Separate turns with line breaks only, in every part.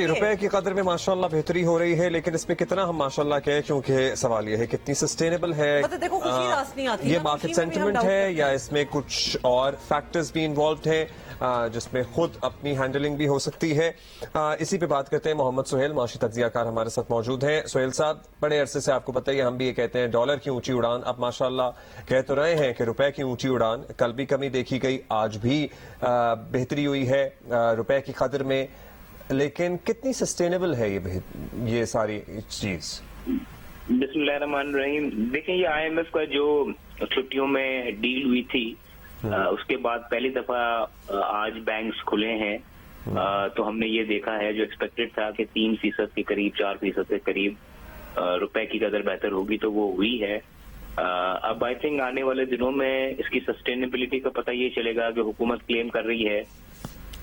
रुपए की कदर में माशाल्लाह बेहतरी हो रही है, लेकिन इसमें कितना हम माशाल्लाह कहें, क्योंकि सवाल ये है कितनी सस्टेनेबल है।
मतलब देखो खुशी रास नहीं आती,
ये मार्केट सेंटिमेंट है या इसमें कुछ और फैक्टर्स भी इन्वॉल्व हैं जिसमें खुद अपनी हैंडलिंग भी हो सकती है। इसी पे बात करते हैं। मोहम्मद सुहेल माशी तज्जियाकार हमारे साथ मौजूद हैं। सुहेल साहब, बड़े अरसे से आपको पता ही है, हम भी ये कहते हैं डॉलर की ऊंची उड़ान। अब माशाल्लाह कह तो रहे हैं कि रुपए की ऊंची उड़ान, कल भी कमी देखी गई, आज भी बेहतरी हुई है रुपए की कदर में, लेकिन कितनी सस्टेनेबल है ये सारी चीज?
बिस्मिल्लाहिर्रहमानिर्रहीम। देखिए, ये IMF का जो छुट्टियों में डील हुई थी, उसके बाद पहली दफा आज बैंक्स खुले हैं, तो हमने ये देखा है, जो एक्सपेक्टेड था कि 3% के करीब, 4% के करीब रुपए की कदर बेहतर होगी, तो वो हुई है। अब आई थिंक आने वाले दिनों में इसकी सस्टेनेबिलिटी का पता ये चलेगा कि हुकूमत क्लेम कर रही है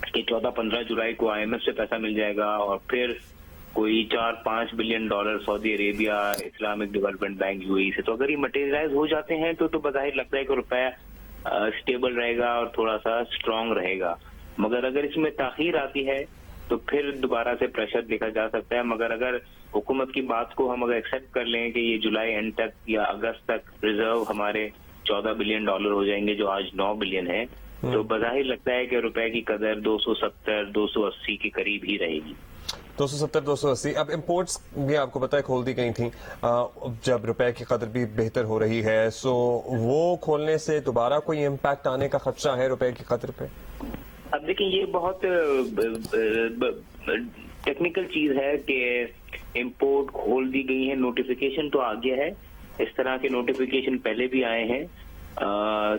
कि 14-15 जुलाई को IMF से पैसा मिल जाएगा, और फिर कोई 4-5 billion dollar Saudi Arabia, Islamic development bank UAE से। तो अगर ये मटेरियलाइज हो जाते हैं तो बज़ाहिर लगता है कि रुपया स्टेबल रहेगा और थोड़ा सा स्ट्रांग रहेगा। मगर अगर इसमें ताखीर आती है तो फिर दोबारा से प्रेशर देखा जा सकता है। मगर अगर हुकूमत की बात को हम अगर एक्सेप्ट कर लें कि ये जुलाई एंड तक या अगस्त तक रिजर्व हमारे 14 बिलियन डॉलर हो जाएंगे, जो आज 9 बिलियन है, तो बज़ाहिर लगता है कि रुपए की कदर 270-280 के करीब ही रहेगी।
270-280। अब इंपोर्ट्स भी आपको पता है खोल दी गई थी जब रुपए की कदर भी बेहतर हो रही है, सो वो खोलने से दोबारा कोई इम्पैक्ट आने का खदशा है रुपए की कदर पे?
अब देखिए, ये बहुत टेक्निकल चीज है कि इंपोर्ट खोल दी गई है, नोटिफिकेशन तो आ गया है, इस तरह के नोटिफिकेशन पहले भी आए हैं।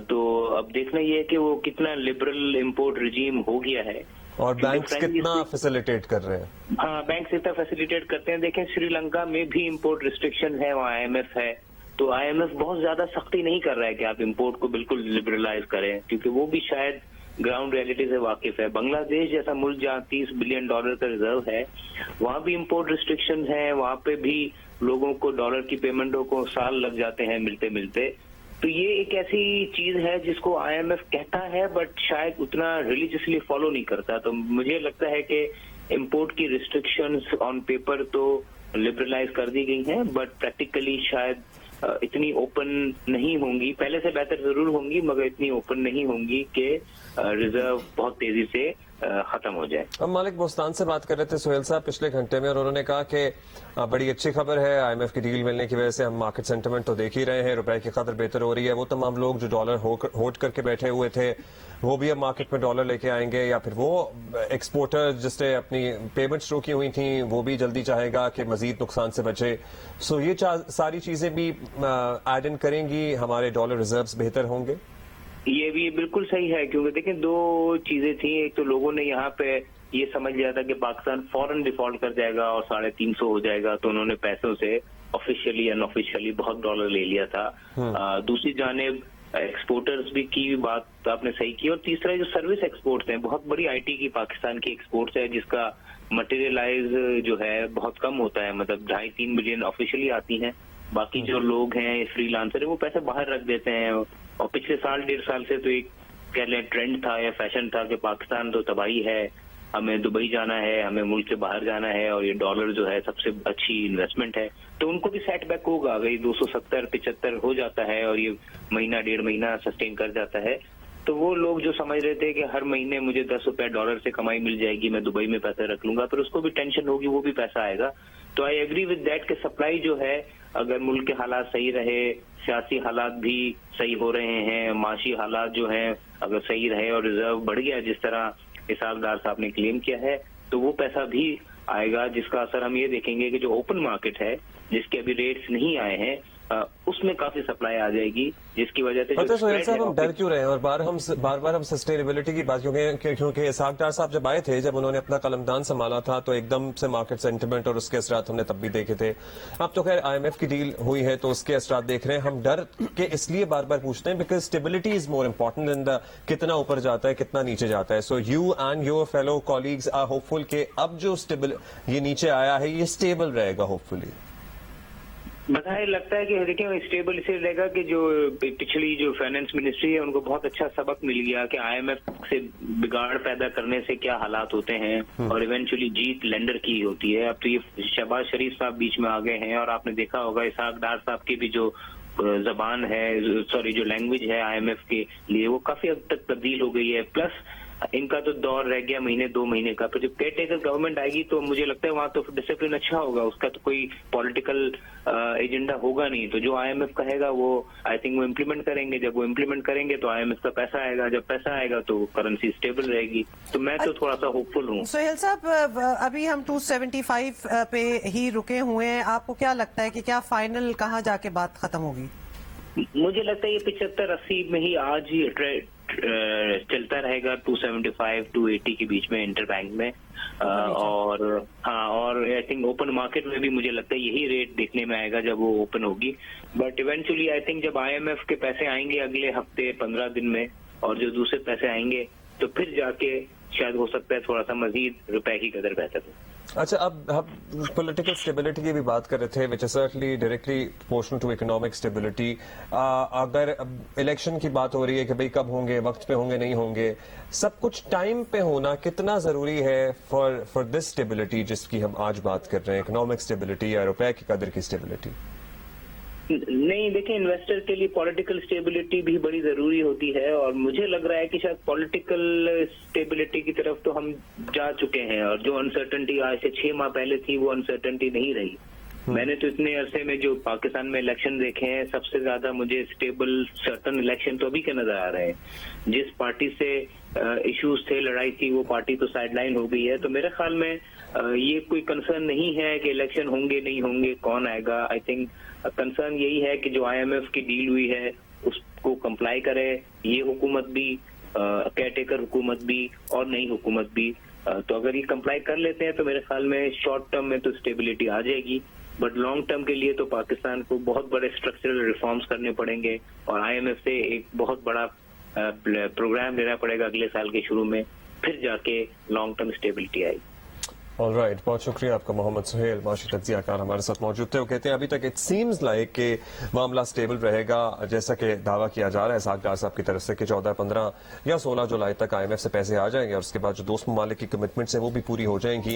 तो अब देखना ये है कि वो कितना लिबरल इंपोर्ट रिजीम हो गया है
और बैंक्स कितना फैसिलिटेट कर रहे हैं।
हाँ, बैंक इतना फैसिलिटेट करते हैं। देखें, श्रीलंका में भी इंपोर्ट रिस्ट्रिक्शन है, वहाँ IMF है, तो IMF बहुत ज्यादा सख्ती नहीं कर रहा है कि आप इंपोर्ट को बिल्कुल लिबरलाइज करें, क्योंकि वो भी शायद ग्राउंड रियलिटी से वाकिफ है। बांग्लादेश जैसा मुल्क जहाँ 30 बिलियन डॉलर का रिजर्व है, वहाँ भी इंपोर्ट रिस्ट्रिक्शन है, वहाँ पे भी लोगों को डॉलर की पेमेंटों को साल लग जाते हैं मिलते मिलते। तो ये एक ऐसी चीज है जिसको IMF कहता है, बट शायद उतना रिलीजियसली फॉलो नहीं करता। तो मुझे लगता है कि इंपोर्ट की रिस्ट्रिक्शंस ऑन पेपर तो लिबरलाइज कर दी गई हैं, बट प्रैक्टिकली शायद इतनी ओपन नहीं होंगी। पहले से बेहतर जरूर होंगी, मगर इतनी ओपन नहीं होंगी कि रिजर्व बहुत तेजी से खत्म हो जाए।
अब मालिक बोस्तान से बात कर रहे थे सुहेल साहब पिछले घंटे में, और उन्होंने कहा कि बड़ी अच्छी खबर है, IMF की डील मिलने की वजह से हम मार्केट सेंटिमेंट तो देख ही रहे हैं, रुपए की कदर बेहतर हो रही है। वो तमाम लोग जो डॉलर होल्ड करके बैठे हुए थे, वो भी अब मार्केट में डॉलर लेके आएंगे, या फिर वो एक्सपोर्टर जिससे अपनी पेमेंट्स रोकी हुई थी, वो भी जल्दी चाहेगा कि मजीद नुकसान से बचे। सो ये सारी चीजें भी एड इन करेंगी, हमारे डॉलर रिजर्व्स बेहतर होंगे।
ये भी बिल्कुल सही है, क्योंकि देखें, दो चीजें थी। एक तो लोगों ने यहाँ पे ये समझ लिया था कि पाकिस्तान फौरन डिफॉल्ट कर जाएगा और 350 हो जाएगा, तो उन्होंने पैसों से ऑफिशियली अनऑफिशियली बहुत डॉलर ले लिया था। दूसरी जानिब एक्सपोर्टर्स भी की बात आपने सही की, और तीसरा जो सर्विस एक्सपोर्ट्स हैं, बहुत बड़ी IT की पाकिस्तान की एक्सपोर्ट्स है, जिसका मटेरियलाइज जो है बहुत कम होता है, मतलब 2.5-3 बिलियन ऑफिशियली आती हैं, बाकी जो लोग हैं फ्रीलांसर है वो पैसे बाहर रख देते हैं। और पिछले साल 1.5 साल से तो एक कह लें ट्रेंड था या फैशन था कि पाकिस्तान तो तबाही है, हमें दुबई जाना है, हमें मुल्क से बाहर जाना है, और ये डॉलर जो है सबसे अच्छी इन्वेस्टमेंट है। तो उनको भी सेटबैक होगा, अगर ये 270-75 हो जाता है और ये महीना 1.5 महीना सस्टेन कर जाता है, तो वो लोग जो समझ रहे थे कि हर महीने मुझे 10 रुपए डॉलर से कमाई मिल जाएगी, मैं दुबई में पैसे रख लूंगा, फिर उसको भी टेंशन होगी, वो भी पैसा आएगा। तो आई एग्री विद दैट कि सप्लाई जो है, अगर मुल्क के हालात सही रहे, सियासी हालात भी सही हो रहे हैं, माशी हालात जो हैं अगर सही रहे और रिजर्व बढ़ गया जिस तरह हिसाबदार साहब ने क्लेम किया है, तो वो पैसा भी आएगा, जिसका असर हम ये देखेंगे कि जो ओपन मार्केट है, जिसके अभी रेट्स नहीं आए हैं, उसमें काफी सप्लाई आ जाएगी, जिसकी वजह से
सुहेल साहब हम डर क्यों रहे हैं, और बार बार हम सस्टेनेबिलिटी की बात क्योंकि इसहाक़ साहब जब आए थे, जब उन्होंने अपना कलमदान संभाला था, तो एकदम से मार्केट सेंटिमेंट और उसके असरात हमने तब भी देखे थे। अब तो खैर IMF की डील हुई है तो उसके असरात देख रहे हैं। हम डर के इसलिए बार बार पूछते हैं because stability is more important than the कितना ऊपर जाता है कितना नीचे जाता है। So you and your fellow colleagues are hopeful के अब जो ये नीचे आया है ये स्टेबल रहेगा होपफुली।
बताए लगता है कि देखिए स्टेबल इसलिए रहेगा कि जो पिछली जो फाइनेंस मिनिस्ट्री है उनको बहुत अच्छा सबक मिल गया कि आईएमएफ से बिगाड़ पैदा करने से क्या हालात होते हैं और इवेंचुअली जीत लेंडर की होती है। अब तो ये शहबाज शरीफ साहब बीच में आ गए हैं और आपने देखा होगा इसहाक डार साहब की भी जो जबान है, सॉरी जो लैंग्वेज है आईएमएफ के लिए वो काफी हद तक तब्दील हो गई है। प्लस इनका तो दौर रह गया महीने 2 महीने का, पर जब केयर टेकर गवर्नमेंट आएगी तो मुझे लगता है वहां तो डिसिप्लिन अच्छा होगा, उसका तो कोई पॉलिटिकल एजेंडा होगा नहीं। तो जो आईएमएफ कहेगा वो आई थिंक वो इम्प्लीमेंट करेंगे। जब वो इम्प्लीमेंट करेंगे तो आईएमएफ का पैसा आएगा, जब पैसा आएगा तो करेंसी स्टेबल रहेगी। तो मैं तो थोड़ा सा होपफुल हूँ।
सोहेल साहब, अभी हम 275 पे ही रुके हुए हैं, आपको क्या लगता है कि क्या फाइनल कहाँ जाके बात खत्म होगी?
मुझे लगता है ये 75-80 में ही आज ही चलता रहेगा, 275 280 के बीच में इंटरबैंक में। और हाँ, और आई थिंक ओपन मार्केट में भी मुझे लगता है यही रेट देखने में आएगा जब वो ओपन होगी। बट इवेंचुअली आई थिंक जब आईएमएफ के पैसे आएंगे अगले हफ्ते 15 दिन में और जो दूसरे पैसे आएंगे तो फिर जाके शायद हो सकता है थोड़ा सा मजीद रुपए की कदर बेहतर हो।
अच्छा, अब हम पॉलिटिकल स्टेबिलिटी की भी बात कर रहे थे, which is certainly directly proportional to economic stability. अगर इलेक्शन की बात हो रही है कि भाई कब होंगे, वक्त पे होंगे, नहीं होंगे, सब कुछ टाइम पे होना कितना जरूरी है फॉर दिस स्टेबिलिटी जिसकी हम आज बात कर रहे हैं, इकोनॉमिक स्टेबिलिटी या रुपए की कदर की स्टेबिलिटी?
नहीं, देखिए इन्वेस्टर के लिए पॉलिटिकल स्टेबिलिटी भी बड़ी जरूरी होती है और मुझे लग रहा है कि शायद पॉलिटिकल स्टेबिलिटी की तरफ तो हम जा चुके हैं और जो अनसर्टेनिटी आज से 6 माह पहले थी वो अनसर्टेनिटी नहीं रही। मैंने तो इतने अरसे में जो पाकिस्तान में इलेक्शन देखे हैं सबसे ज्यादा मुझे स्टेबल सर्टन इलेक्शन तो अभी के नजर आ रहे हैं। जिस पार्टी से इश्यूज थे, लड़ाई थी, वो पार्टी तो साइडलाइन हो गई है। तो मेरे ख्याल में ये कोई कंसर्न नहीं है कि इलेक्शन होंगे नहीं होंगे, कौन आएगा। आई थिंक कंसर्न यही है कि जो आईएमएफ की डील हुई है उसको कंप्लाई करे ये हुकूमत भी, केयर टेकर हुकूमत भी और नई हुकूमत भी। तो अगर ये कंप्लाई कर लेते हैं तो मेरे ख्याल में शॉर्ट टर्म में तो स्टेबिलिटी आ जाएगी, बट लॉन्ग टर्म के लिए तो पाकिस्तान को बहुत बड़े स्ट्रक्चरल रिफॉर्म्स करने पड़ेंगे और आईएमएफ से एक बहुत बड़ा प्रोग्राम लेना पड़ेगा अगले साल के शुरू में, फिर जाके लॉन्ग टर्म स्टेबिलिटी आएगी।
ऑलराइट, बहुत शुक्रिया आपका मोहम्मद सुहेल, माशी तज्जियाकार हमारे साथ मौजूद थे। वो कहते हैं अभी तक इट सीम्स लाइक कि मामला स्टेबल रहेगा, जैसा कि दावा किया जा रहा है इसहाक डार साहब की तरफ से कि 14, 15 या 16 जुलाई तक आईएमएफ से पैसे आ जाएंगे और उसके बाद जो दोस्त ममालिक की कमिटमेंट्स हैं वो भी पूरी हो जाएंगी।